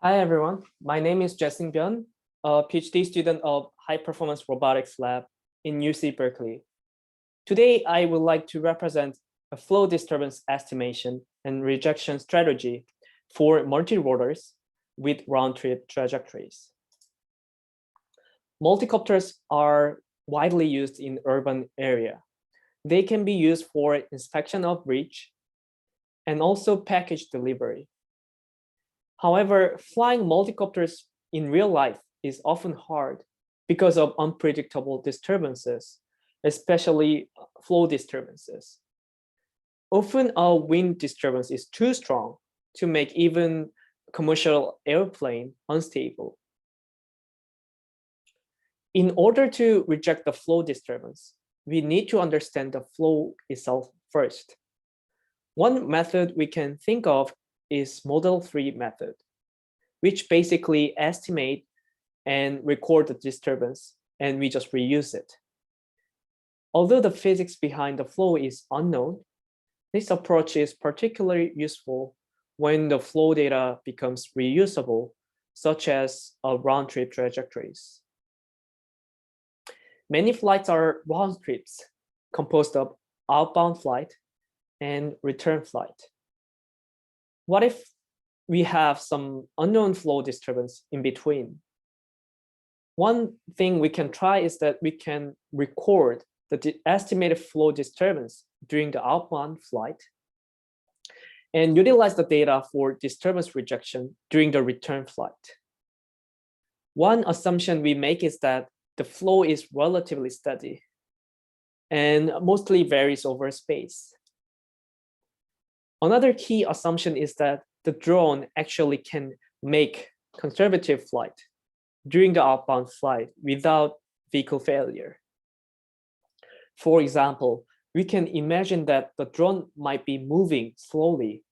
Hi, everyone. My name is Jae Byun, a PhD student of High Performance Robotics Lab in UC Berkeley. Today, I would like to represent a flow disturbance estimation and rejection strategy for multirotors with round-trip trajectories. Multicopters are widely used in urban area. They can be used for inspection of bridge and also package delivery. However, flying multicopters in real life is often hard because of unpredictable disturbances, especially flow disturbances. Often a wind disturbance is too strong to make even commercial airplane unstable. In order to reject the flow disturbance, we need to understand the flow itself first. One method we can think of is model 3 method, which basically estimate and record the disturbance, and we just reuse it. Although the physics behind the flow is unknown, this approach is particularly useful when the flow data becomes reusable, such as round-trip trajectories. Many flights are round trips, composed of outbound flight and return flight. What if we have some unknown flow disturbance in between? One thing we can try is that we can record the estimated flow disturbance during the outbound flight and utilize the data for disturbance rejection during the return flight. One assumption we make is that the flow is relatively steady and mostly varies over space. Another key assumption is that the drone actually can make conservative flight during the outbound flight without vehicle failure. For example, we can imagine that the drone might be moving slowly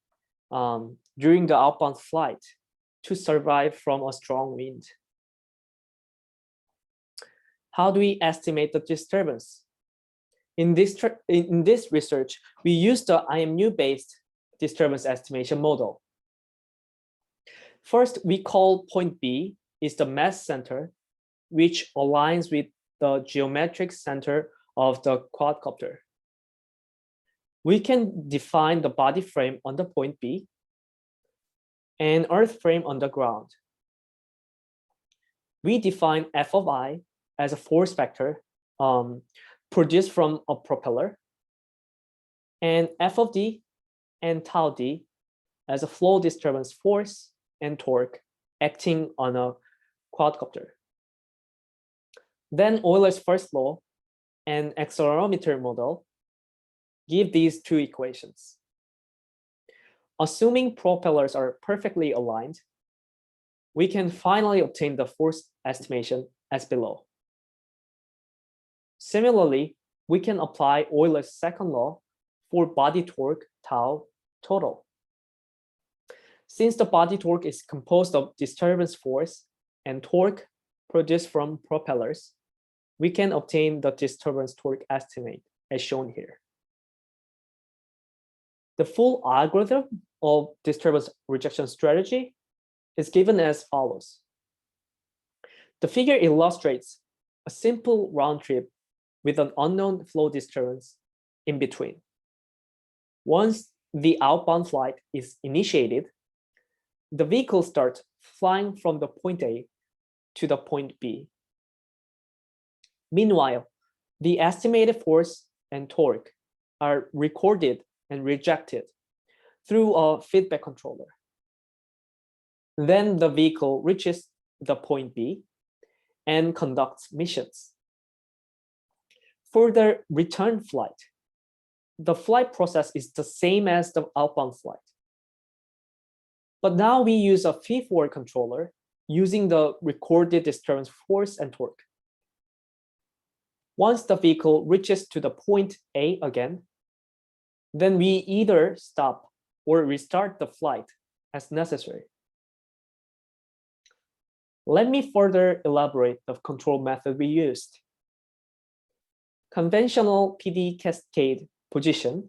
during the outbound flight to survive from a strong wind. How do we estimate the disturbance? In this research, we use the IMU-based disturbance estimation model. First, we call point B is the mass center, which aligns with the geometric center of the quadcopter. We can define the body frame on the point B and earth frame on the ground. We define F of I as a force vector produced from a propeller, and F of D and tau D as a flow disturbance force and torque acting on a quadcopter. Then Euler's first law and accelerometer model give these two equations. Assuming propellers are perfectly aligned, we can finally obtain the force estimation as below. Similarly, we can apply Euler's second law for body torque tau total. Since the body torque is composed of disturbance force and torque produced from propellers, we can obtain the disturbance torque estimate as shown here. The full algorithm of disturbance rejection strategy is given as follows. The figure illustrates a simple round trip with an unknown flow disturbance in between. Once the outbound flight is initiated, the vehicle starts flying from the point A to the point B. Meanwhile, the estimated force and torque are recorded and rejected through a feedback controller. Then the vehicle reaches the point B and conducts missions. For the return flight, the flight process is the same as the outbound flight. But now we use a feedforward controller using the recorded disturbance force and torque. Once the vehicle reaches to the point A again, then we either stop or restart the flight as necessary. Let me further elaborate the control method we used. Conventional PD cascade position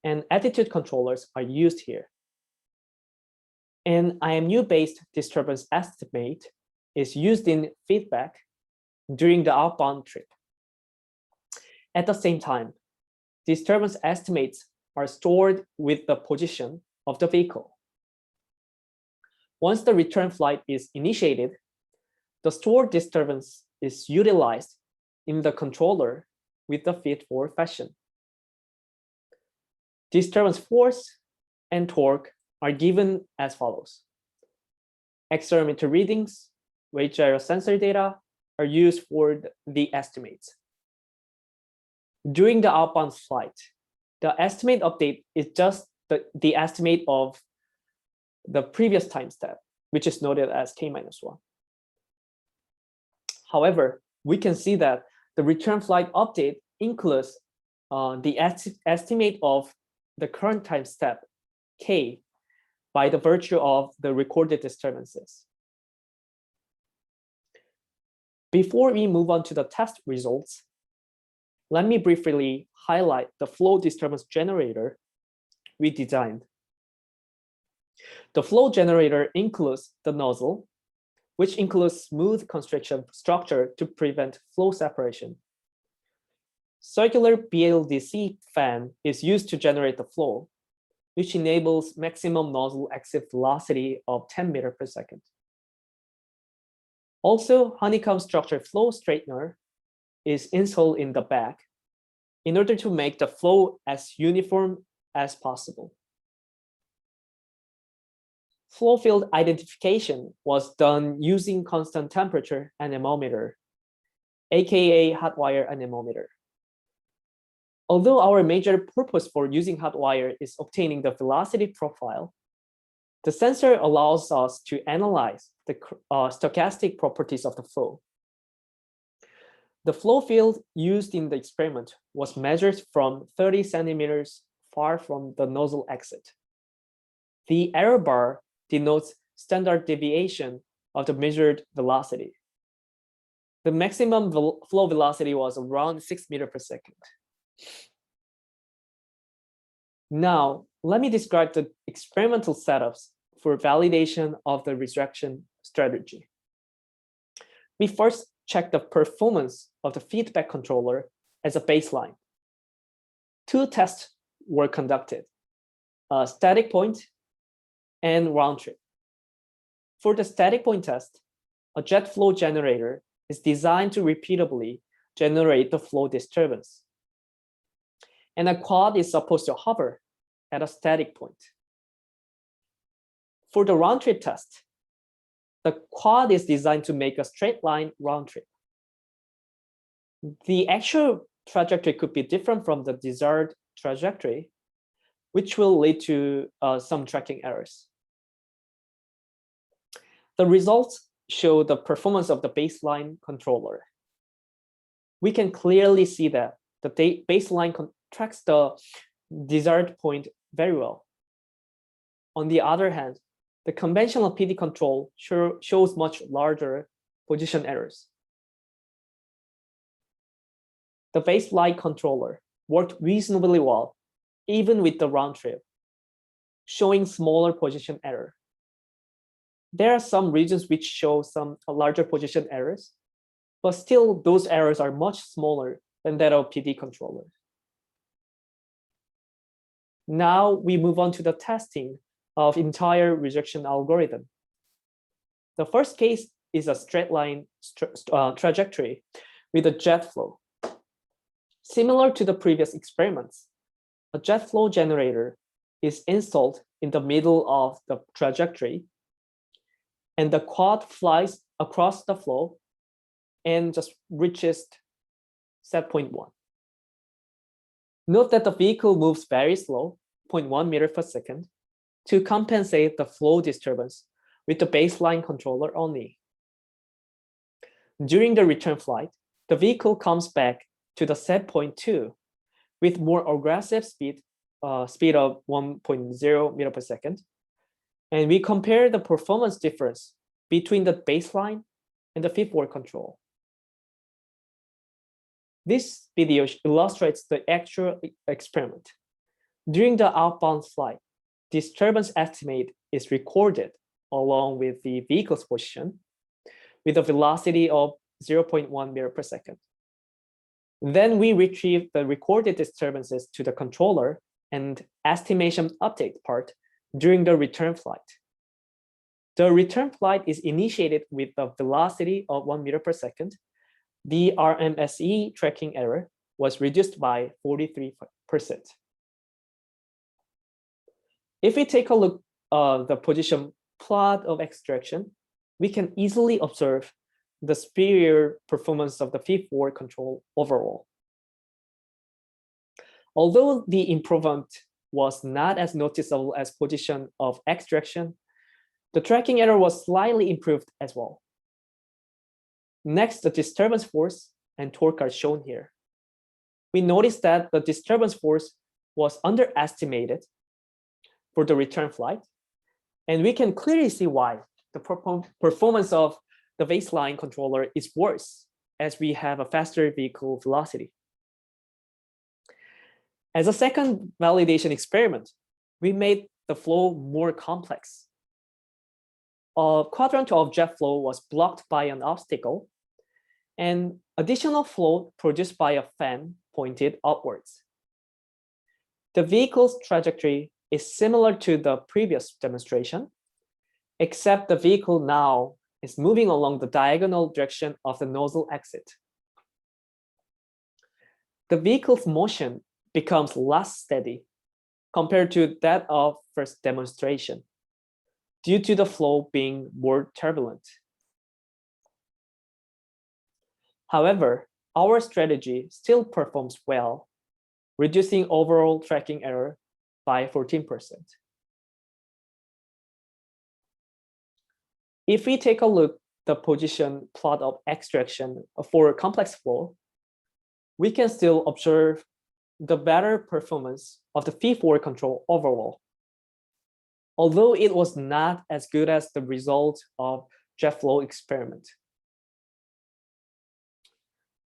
and attitude controllers are used here. An IMU-based disturbance estimate is used in feedback during the outbound trip. At the same time, disturbance estimates are stored with the position of the vehicle. Once the return flight is initiated, the stored disturbance is utilized in the controller with the feedforward fashion. Disturbance force and torque are given as follows. Accelerometer readings, weight gyro sensor data are used for the estimates. During the outbound flight, the estimate update is just the estimate of the previous time step, which is noted as K-1. However, we can see that the return flight update includes the estimate of the current time step, K, by the virtue of the recorded disturbances. Before we move on to the test results, let me briefly highlight the flow disturbance generator we designed. The flow generator includes the nozzle, which includes smooth constriction structure to prevent flow separation. Circular BLDC fan is used to generate the flow, which enables maximum nozzle exit velocity of 10 meters per second. Also, honeycomb structure flow straightener is installed in the back in order to make the flow as uniform as possible. Flow field identification was done using constant temperature anemometer, aka hot wire anemometer. Although our major purpose for using hot wire is obtaining the velocity profile, the sensor allows us to analyze the stochastic properties of the flow. The flow field used in the experiment was measured from 30 centimeters far from the nozzle exit. The error bar denotes standard deviation of the measured velocity. The maximum flow velocity was around 6 meters per second. Now, let me describe the experimental setups for validation of the rejection strategy. We first check the performance of the feedback controller as a baseline. Two tests were conducted, a static point and round trip. For the static point test, a jet flow generator is designed to repeatably generate the flow disturbance. And a quad is supposed to hover at a static point. For the round trip test, the quad is designed to make a straight line round trip. The actual trajectory could be different from the desired trajectory, which will lead to some tracking errors. The results show the performance of the baseline controller. We can clearly see that the baseline tracks the desired point very well. On the other hand, the conventional PD control shows much larger position errors. The baseline controller worked reasonably well, even with the round trip, showing smaller position error. There are some regions which show some larger position errors, but still those errors are much smaller than that of PD controllers. Now we move on to the testing of entire rejection algorithm. The first case is a straight line trajectory with a jet flow. Similar to the previous experiments, a jet flow generator is installed in the middle of the trajectory, and the quad flies across the flow and just reaches set point 1. Note that the vehicle moves very slow, 0.1 meters per second, to compensate the flow disturbance with the baseline controller only. During the return flight, the vehicle comes back to the set point 2 with more aggressive speed of 1.0 meters per second. And we compare the performance difference between the baseline and the feedforward control. This video illustrates the actual experiment. During the outbound flight, disturbance estimate is recorded along with the vehicle's position with a velocity of 0.1 meter per second. Then we retrieve the recorded disturbances to the controller and estimation update part during the return flight. The return flight is initiated with a velocity of 1 meter per second. The RMSE tracking error was reduced by 43%. If we take a look at the position plot of extraction, we can easily observe the superior performance of the feedforward control overall. Although the improvement was not as noticeable as position of extraction, the tracking error was slightly improved as well. Next, the disturbance force and torque are shown here. We noticed that the disturbance force was underestimated for the return flight, and we can clearly see why the performance of the baseline controller is worse as we have a faster vehicle velocity. As a second validation experiment, we made the flow more complex. A quadrant of jet flow was blocked by an obstacle, and additional flow produced by a fan pointed upwards. The vehicle's trajectory is similar to the previous demonstration, except the vehicle now is moving along the diagonal direction of the nozzle exit. The vehicle's motion becomes less steady compared to that of first demonstration due to the flow being more turbulent. However, our strategy still performs well, reducing overall tracking error by 14%. If we take a look at the position plot of extraction for a complex flow, we can still observe the better performance of the feedforward control overall, although it was not as good as the result of jet flow experiment.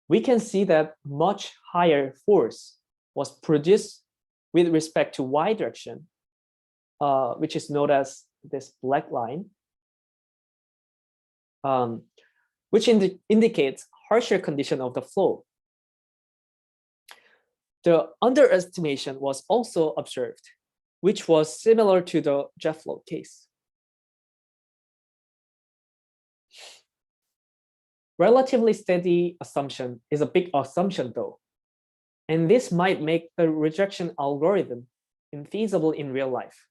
We can see that much higher force was produced with respect to y direction, which is known as this black line, which indicates harsher condition of the flow. The underestimation was also observed, which was similar to the jet flow case. Relatively steady assumption is a big assumption though, and this might make the rejection algorithm infeasible in real life.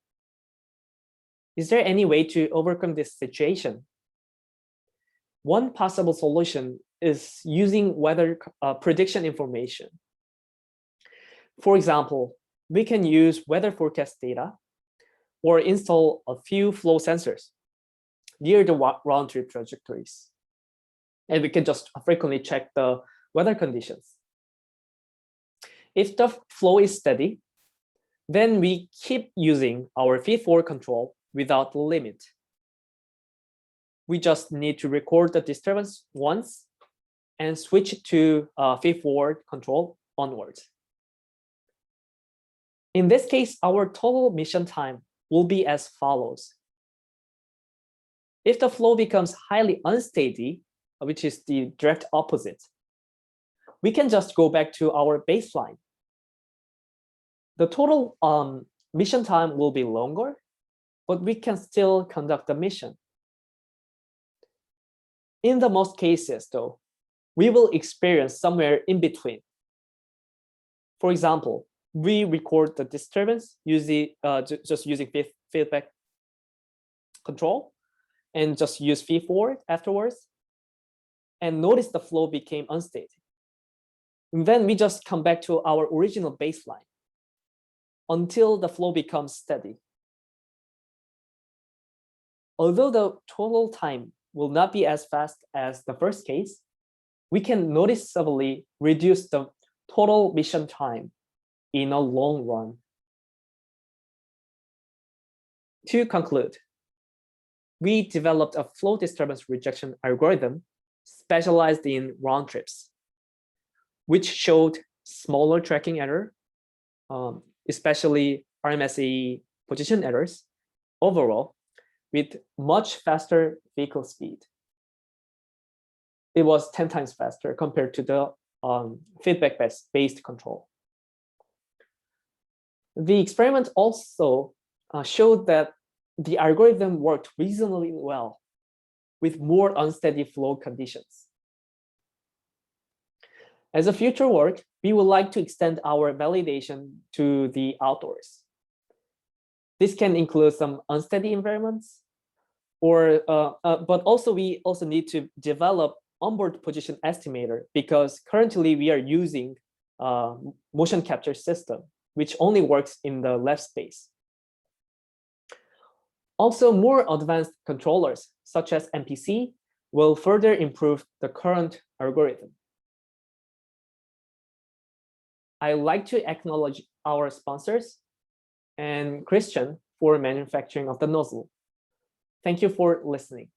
Is there any way to overcome this situation? One possible solution is using weather prediction information. For example, we can use weather forecast data or install a few flow sensors near the round trip trajectories. And we can just frequently check the weather conditions. If the flow is steady, then we keep using our feedforward control without limit. We just need to record the disturbance once and switch to feedforward control onwards. In this case, our total mission time will be as follows. If the flow becomes highly unsteady, which is the direct opposite, we can just go back to our baseline. The total mission time will be longer, but we can still conduct the mission. In the most cases, though, we will experience somewhere in between. For example, we record the disturbance just using feedback control and just use feedforward afterwards, and notice the flow became unsteady. And then we just come back to our original baseline until the flow becomes steady. Although the total time will not be as fast as the first case, we can noticeably reduce the total mission time in a long run. To conclude, we developed a flow disturbance rejection algorithm specialized in round trips, which showed smaller tracking error, especially RMSE position errors overall with much faster vehicle speed. It was 10 times faster compared to the feedback-based control. The experiment also showed that the algorithm worked reasonably well with more unsteady flow conditions. As a future work, we would like to extend our validation to the outdoors. This can include some unsteady environments, but also we also need to develop onboard position estimator, because currently we are using motion capture system, which only works in the left space. Also, more advanced controllers, such as MPC, will further improve the current algorithm. I'd like to acknowledge our sponsors and Christian for manufacturing of the nozzle. Thank you for listening.